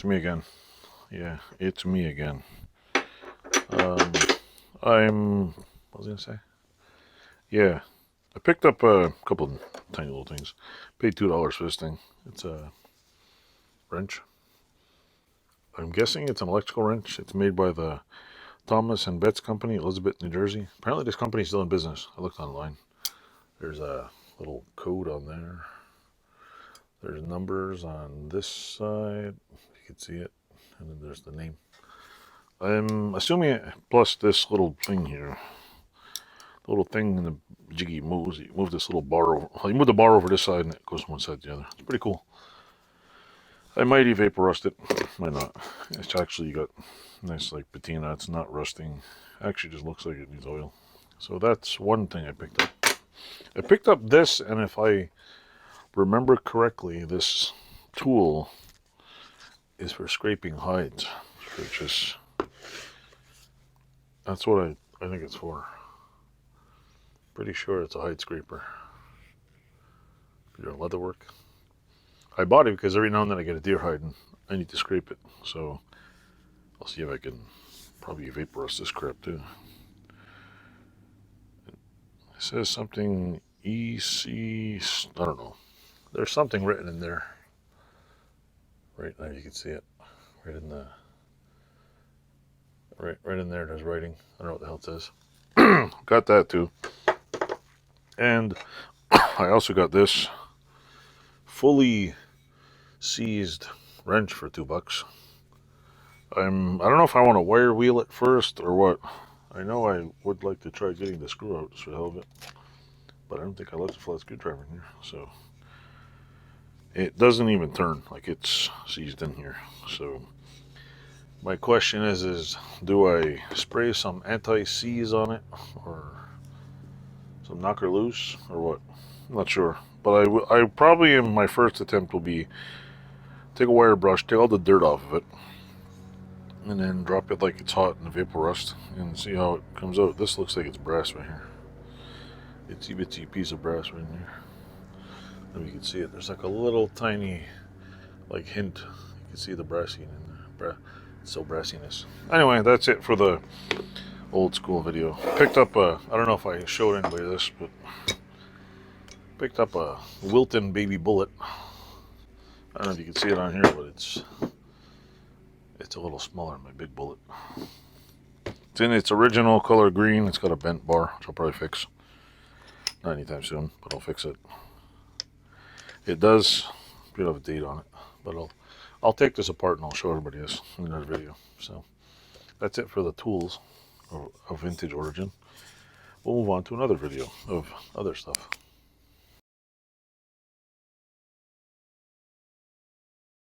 me again. Yeah, it's me again. What was I gonna say? Yeah, I picked up a couple of tiny little things. Paid $2 for this thing. It's a wrench. I'm guessing it's an electrical wrench. It's made by the Thomas and Betts Company, Elizabeth, New Jersey. Apparently this company is still in business. I looked online. There's a little code on there. There's numbers on this side. You can see it. And then there's the name. I'm assuming, plus this little thing here. The little thing in the jiggy moves. You move this little bar over. You move the bar over this side and it goes from one side to the other. It's pretty cool. I might vapor rust it. Might not. It's actually got nice like patina. It's not rusting. Actually just looks like it needs oil. So that's one thing I picked up. I picked up this, and if I remember correctly, this tool is for scraping hides. That's what I think it's for. Pretty sure it's a hide scraper. Your leather work. I bought it because every now and then I get a deer hide and I need to scrape it. So I'll see if I can probably vapor rust this crap too. It says something EC, I don't know. There's something written in there. Right now you can see it. Right in the right in there there's writing. I don't know what the hell it says. Got that too. And I also got this fully seized wrench for $2. I don't know if I want to wire wheel it first or what. I know I would like to try getting the screw out just for the hell of it, but I don't think I left a flat screwdriver in here, so it doesn't even turn, like it's seized in here. So my question is do I spray some anti-seize on it or some knocker loose or what? I'm not sure, but I probably in my first attempt will be take a wire brush, take all the dirt off of it, and then drop it like it's hot in the vapor rust and see how it comes out. This looks like it's brass right here. Itsy bitsy piece of brass right in here. And you can see it. There's like a little tiny like hint. You can see the brassing in there. So brassiness. Anyway, that's it for the old school video. Picked up a, I don't know if I showed anybody this, but picked up a Wilton baby bullet. I don't know if you can see it on here, but it's a little smaller than my big bullet. It's in its original color green. It's got a bent bar, which I'll probably fix. Not anytime soon, but I'll fix it. It does a bit of a date on it, but I'll take this apart and I'll show everybody this in another video. So that's it for the tools of vintage origin. We'll move on to another video of other stuff.